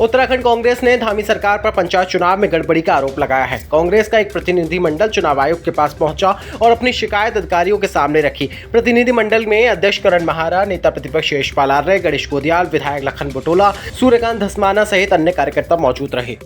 उत्तराखंड कांग्रेस ने धामी सरकार पर पंचायत चुनाव में गड़बड़ी का आरोप लगाया है। कांग्रेस का एक प्रतिनिधिमंडल चुनाव आयोग के पास पहुंचा और अपनी शिकायत अधिकारियों के सामने रखी। प्रतिनिधिमंडल में अध्यक्ष करण महारा, नेता प्रतिपक्ष यशपाल आर्य, गणेश गोदियाल, विधायक लखन बुटोला, सूर्यकांत धस्माना सहित अन्य कार्यकर्ता मौजूद रहे।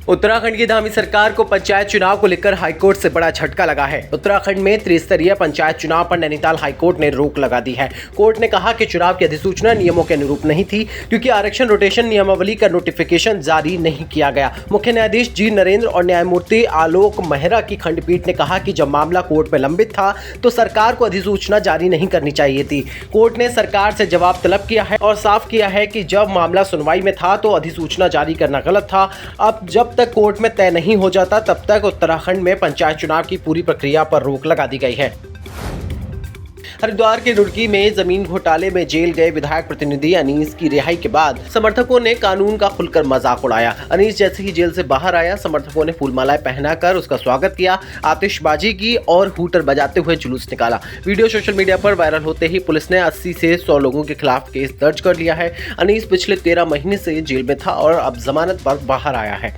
उत्तराखंड की धामी सरकार को पंचायत चुनाव को लेकर हाईकोर्ट से बड़ा झटका लगा है। उत्तराखंड में त्रिस्तरीय पंचायत चुनाव पर नैनीताल हाईकोर्ट ने रोक लगा दी है। कोर्ट ने कहा कि चुनाव की अधिसूचना नियमों के अनुरूप नहीं थी, क्योंकि आरक्षण रोटेशन नियमावली का नोटिफिकेशन जारी नहीं किया गया। मुख्य न्यायाधीश जी नरेंद्र और न्यायमूर्ति आलोक मेहरा की खंडपीठ ने कहा कि जब मामला कोर्ट में लंबित था तो सरकार को अधिसूचना जारी नहीं करनी चाहिए थी। कोर्ट ने सरकार से जवाब तलब किया है और साफ किया है कि जब मामला सुनवाई में था तो अधिसूचना जारी करना गलत था। अब जब तक कोर्ट में तय नहीं हो जाता तब तक उत्तराखंड में पंचायत चुनाव की पूरी प्रक्रिया पर रोक लगा दी गई है। हरिद्वार के रुड़की में जमीन घोटाले में जेल गए विधायक प्रतिनिधि अनीस की रिहाई के बाद समर्थकों ने कानून का खुलकर मजाक उड़ाया। अनीस जैसे ही जेल से बाहर आया, समर्थकों ने फूलमालाएं पहनाकर उसका स्वागत किया, आतिशबाजी की और हूटर बजाते हुए जुलूस निकाला। वीडियो सोशल मीडिया पर वायरल होते ही पुलिस ने 80 से 100 लोगों के खिलाफ केस दर्ज कर लिया है। अनीस पिछले 13 महीने से जेल में था और अब जमानत पर बाहर आया है।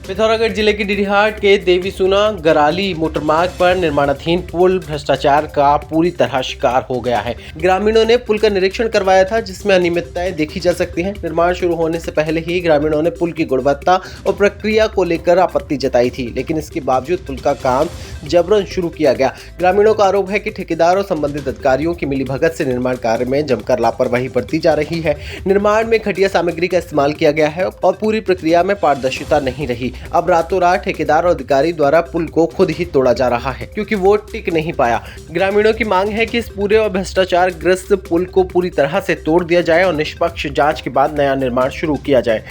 पिथौरागढ़ जिले के डीडीहाट के देवीसुना गराली मोटरमार्ग पर निर्माणाधीन पुल भ्रष्टाचार का पूरी तरह शिकार हो गया है। ग्रामीणों ने पुल का निरीक्षण करवाया था, जिसमें अनियमितताएं देखी जा सकती हैं। निर्माण शुरू होने से पहले ही ग्रामीणों ने पुल की गुणवत्ता और प्रक्रिया को लेकर आपत्ति जताई थी, लेकिन इसके बावजूद पुल का काम जबरन शुरू किया गया। ग्रामीणों का आरोप है कि ठेकेदार और संबंधित अधिकारियों की मिलीभगत से निर्माण कार्य में जमकर लापरवाही बरती जा रही है। निर्माण में घटिया सामग्री का इस्तेमाल किया गया है और पूरी प्रक्रिया में पारदर्शिता नहीं रही। अब रातों रात ठेकेदार और अधिकारी द्वारा पुल को खुद ही तोड़ा जा रहा है, क्योंकि वो टिक नहीं पाया। ग्रामीणों की मांग है कि इस पूरे और भ्रष्टाचार ग्रस्त पुल को पूरी तरह से तोड़ दिया जाए और निष्पक्ष जांच के बाद नया निर्माण शुरू किया जाए।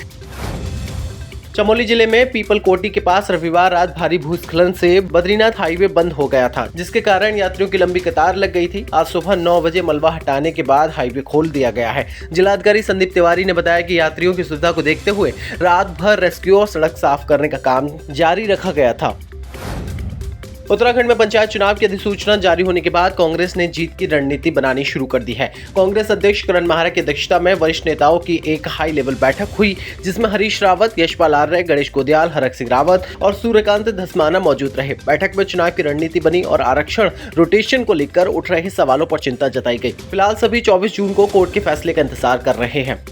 चमोली जिले में पीपल कोटी के पास रविवार रात भारी भूस्खलन से बद्रीनाथ हाईवे बंद हो गया था, जिसके कारण यात्रियों की लंबी कतार लग गई थी। आज सुबह 9 बजे मलबा हटाने के बाद हाईवे खोल दिया गया है। जिलाधिकारी संदीप तिवारी ने बताया कि यात्रियों की सुविधा को देखते हुए रात भर रेस्क्यू और सड़क साफ करने का काम जारी रखा गया था। उत्तराखंड में पंचायत चुनाव की अधिसूचना जारी होने के बाद कांग्रेस ने जीत की रणनीति बनानी शुरू कर दी है। कांग्रेस अध्यक्ष करण महारा की अध्यक्षता में वरिष्ठ नेताओं की एक हाई लेवल बैठक हुई, जिसमें हरीश रावत, यशपाल आर्य, गणेश गोदियाल, हरक सिंह रावत और सूर्यकांत धस्माना मौजूद रहे। बैठक में चुनाव की रणनीति बनी और आरक्षण रोटेशन को लेकर उठ रहे सवालों पर चिंता जताई गई। फिलहाल सभी 24 जून को कोर्ट के फैसले का इंतजार कर रहे हैं।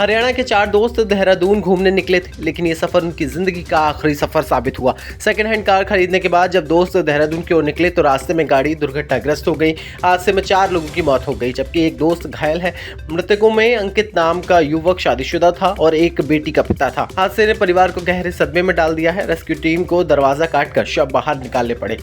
हरियाणा के 4 दोस्त देहरादून घूमने निकले थे, लेकिन ये सफर उनकी जिंदगी का आखिरी सफर साबित हुआ। सेकंड हैंड कार खरीदने के बाद जब दोस्त देहरादून की ओर निकले तो रास्ते में गाड़ी दुर्घटनाग्रस्त हो गई। हादसे में 4 लोगों की मौत हो गई, जबकि एक दोस्त घायल है। मृतकों में अंकित नाम का युवक शादीशुदा था और एक बेटी का पिता था। हादसे ने परिवार को गहरे सदमे में डाल दिया है। रेस्क्यू टीम को दरवाजा काटकर शव बाहर निकालने पड़े।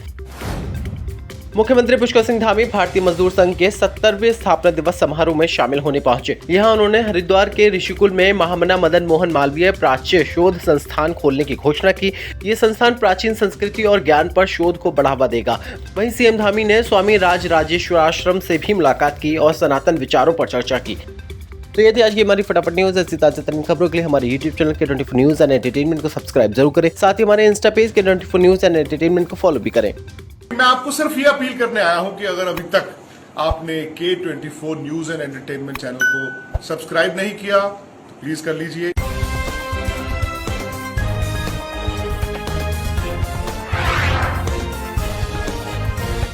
मुख्यमंत्री पुष्कर सिंह धामी भारतीय मजदूर संघ के 70वें स्थापना दिवस समारोह में शामिल होने पहुंचे। यहां उन्होंने हरिद्वार के ऋषिकुल में महामना मदन मोहन मालवीय प्राच्य शोध संस्थान खोलने की घोषणा की। ये संस्थान प्राचीन संस्कृति और ज्ञान पर शोध को बढ़ावा देगा। वहीं सीएम धामी ने स्वामी राज राजेश्वराश्रम से भी मुलाकात की और सनातन विचारों पर चर्चा की। तो ये थी आज की हमारी फटाफट न्यूज। ऐसी ताजा तरीन खबरों के लिए हमारे यूट्यूब चैनल के 24 न्यूज एंड एंटरटेनमेंट को सब्सक्राइब जरूर करें। साथ ही हमारे इंस्टा पेज के 24 न्यूज एंड एंटरटेनमेंट को फॉलो भी करें। मैं आपको सिर्फ ये अपील करने आया हूं कि अगर अभी तक आपने K24 news and entertainment channel को सब्सक्राइब नहीं किया तो प्लीज कर लीजिए।